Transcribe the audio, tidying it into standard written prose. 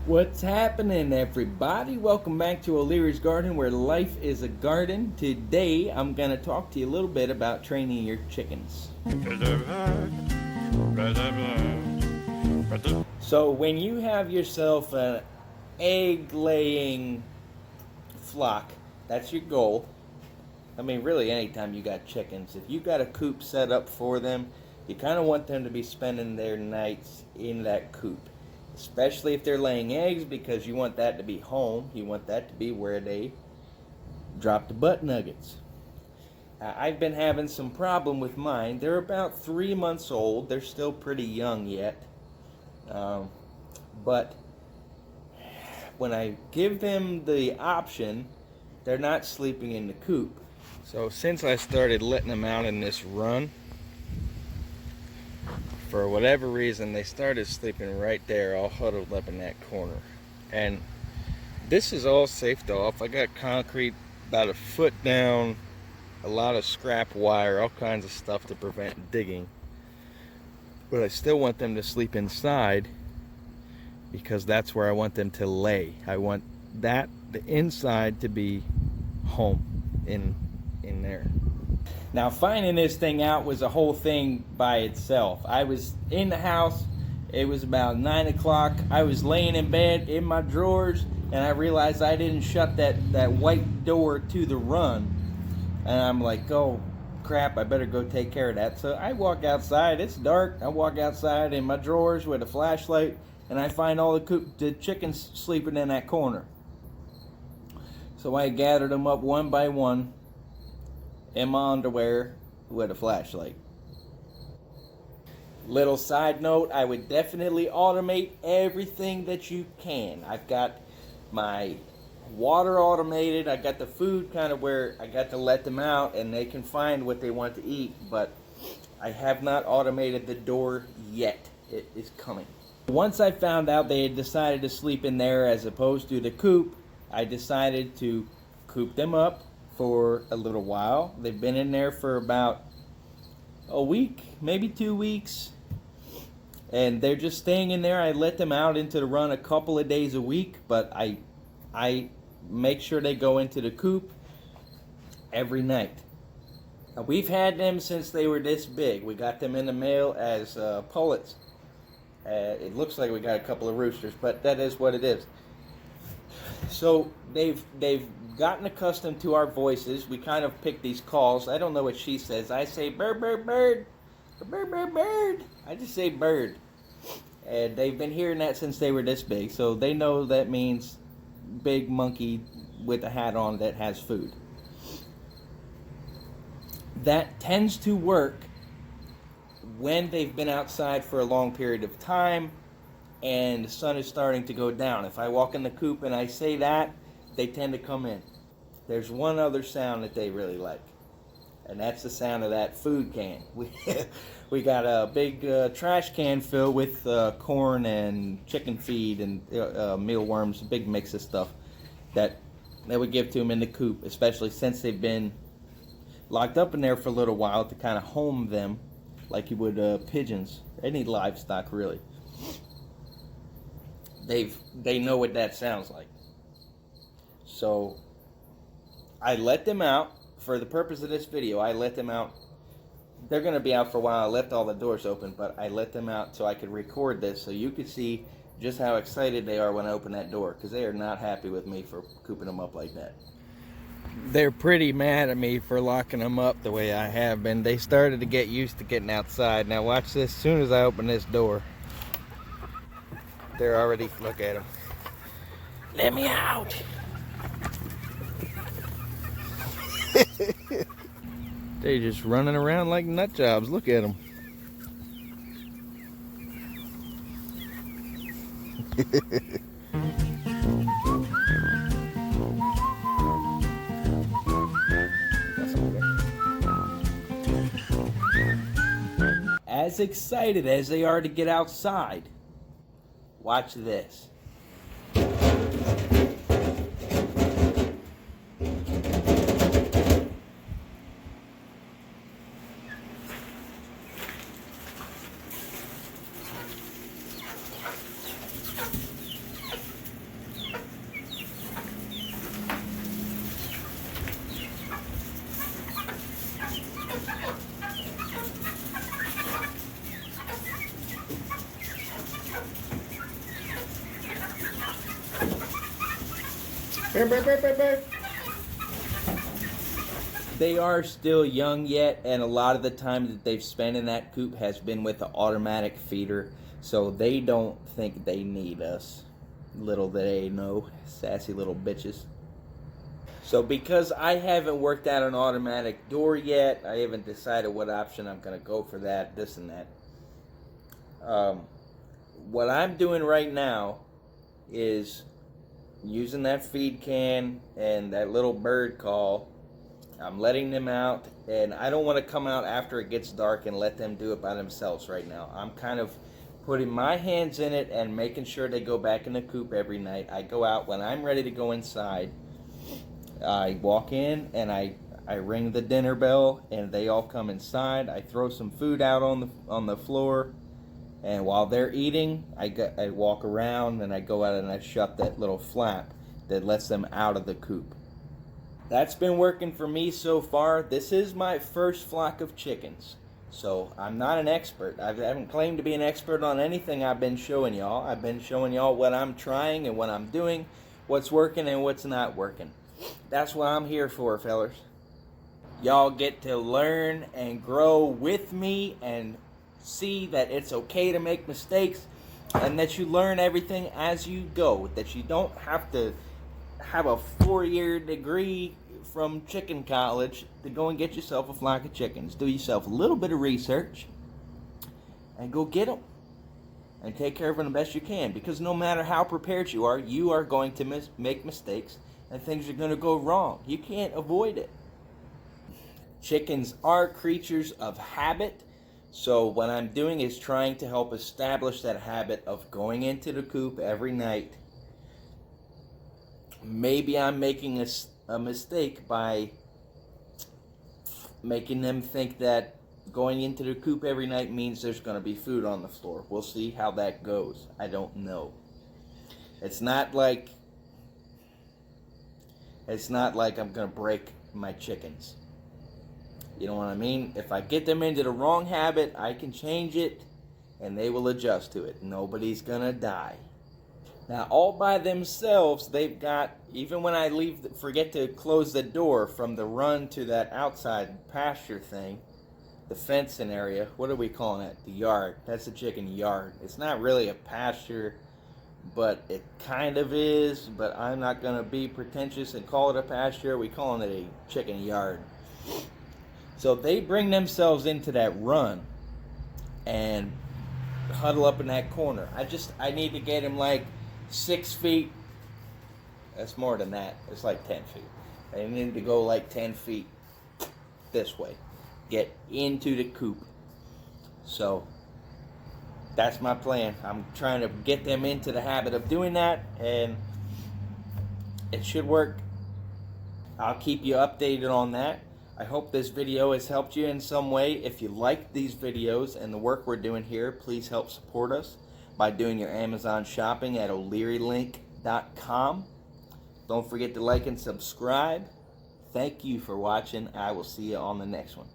What's happening, everybody? Welcome back to O'Leary's Garden, where life is a garden. Today, I'm going to talk to you a little bit about training your chickens. So, when you have yourself an egg-laying flock, that's your goal. I mean, really, anytime you got chickens, if you got a coop set up for them, you kind of want them to be spending their nights in that coop. Especially if they're laying eggs, because you want that to be home. You want that to be where they drop the butt nuggets. I've been having some problem with mine. They're about 3 months old. They're still pretty young yet. But when I give them the option, they're not sleeping in the coop. So since I started letting them out in this run, for whatever reason, they started sleeping right there, all huddled up in that corner. And this is all safed off. I got concrete about a foot down, a lot of scrap wire, all kinds of stuff to prevent digging. But I still want them to sleep inside because that's where I want them to lay. I want the inside to be home in there. Now, finding this thing out was a whole thing by itself. I was in the house. It was about 9 o'clock. I was laying in bed in my drawers, and I realized I didn't shut that white door to the run. And I'm like, oh, crap, I better go take care of that. So I walk outside. It's dark. I walk outside in my drawers with a flashlight, and I find all the chickens sleeping in that corner. So I gathered them up one by one in my underwear with a flashlight. Little side note, I would definitely automate everything that you can. I've got my water automated. I got the food kind of where I got to let them out and they can find what they want to eat, but I have not automated the door yet. It is coming. Once I found out they had decided to sleep in there as opposed to the coop, I decided to coop them up for a little while. They've been in there for about a week, maybe 2 weeks, and they're just staying in there. I let them out into the run a couple of days a week, but I make sure they go into the coop every night. Now, we've had them since they were this big. We got them in the mail as pullets. It looks like we got a couple of roosters, but that is what it is. So they've gotten accustomed to our voices. We kind of pick these calls. I don't know what she says. I say bird, bird, bird, bird, bird, bird. I just say bird. And they've been hearing that since they were this big, so they know that means big monkey with a hat on that has food. That tends to work when they've been outside for a long period of time and the sun is starting to go down. If I walk in the coop and I say that, they tend to come in. There's one other sound that they really like, and that's the sound of that food can. We got a big trash can filled with corn and chicken feed and mealworms, a big mix of stuff that we give to them in the coop, especially since they've been locked up in there for a little while, to kind of home them like you would pigeons, any livestock really. They know what that sounds like. So I let them out for the purpose of this video. I let them out. They're going to be out for a while. I left all the doors open, but I let them out so I could record this so you could see just how excited they are when I open that door, because they are not happy with me for cooping them up like that. They're pretty mad at me for locking them up the way I have been. They started to get used to getting outside. Now watch this. As soon as I open this door, they're already, look at them. Let me out. They just running around like nut jobs. Look at them. As excited as they are to get outside, watch this. They are still young yet, and a lot of the time that they've spent in that coop has been with the automatic feeder, so they don't think they need us. Little they know, sassy little bitches. So because I haven't worked out an automatic door yet, I haven't decided what option I'm going to go for that, this and that. What I'm doing right now is using that feed can and that little bird call. I'm letting them out, and I don't want to come out after it gets dark and let them do it by themselves right now. I'm kind of putting my hands in it and making sure they go back in the coop every night. I go out when I'm ready to go inside. I walk in and I ring the dinner bell, and they all come inside. I throw some food out on the floor, and while they're eating, I walk around and I go out and I shut that little flap that lets them out of the coop. That's been working for me so far. This is my first flock of chickens, so I'm not an expert. I haven't claimed to be an expert on anything I've been showing y'all. I've been showing y'all what I'm trying and what I'm doing, what's working and what's not working. That's what I'm here for, fellers. Y'all get to learn and grow with me and see that it's okay to make mistakes, and that you learn everything as you go, that you don't have to have a 4-year degree from chicken college to go and get yourself a flock of chickens. Do yourself a little bit of research and go get them and take care of them the best you can, because no matter how prepared you are going to make mistakes, and things are going to go wrong. You can't avoid it. Chickens are creatures of habit, so what I'm doing is trying to help establish that habit of going into the coop every night. Maybe I'm making a mistake by making them think that going into the coop every night means there's going to be food on the floor. We'll see how that goes. I don't know. It's not like I'm going to break my chickens. You know what I mean? If I get them into the wrong habit, I can change it and they will adjust to it. Nobody's going to die. Now, all by themselves, they've got, even when I forget to close the door from the run to that outside pasture thing, the fencing area, what are we calling it? The yard. That's the chicken yard. It's not really a pasture, but it kind of is, but I'm not going to be pretentious and call it a pasture. We're calling it a chicken yard. So they bring themselves into that run and huddle up in that corner. I need to get them like 6 feet. That's more than that. It's like 10 feet. I need to go like 10 feet this way. Get into the coop. So that's my plan. I'm trying to get them into the habit of doing that, and it should work. I'll keep you updated on that. I hope this video has helped you in some way. If you like these videos and the work we're doing here, please help support us by doing your Amazon shopping at o'learylink.com. Don't forget to like and subscribe. Thank you for watching. I will see you on the next one.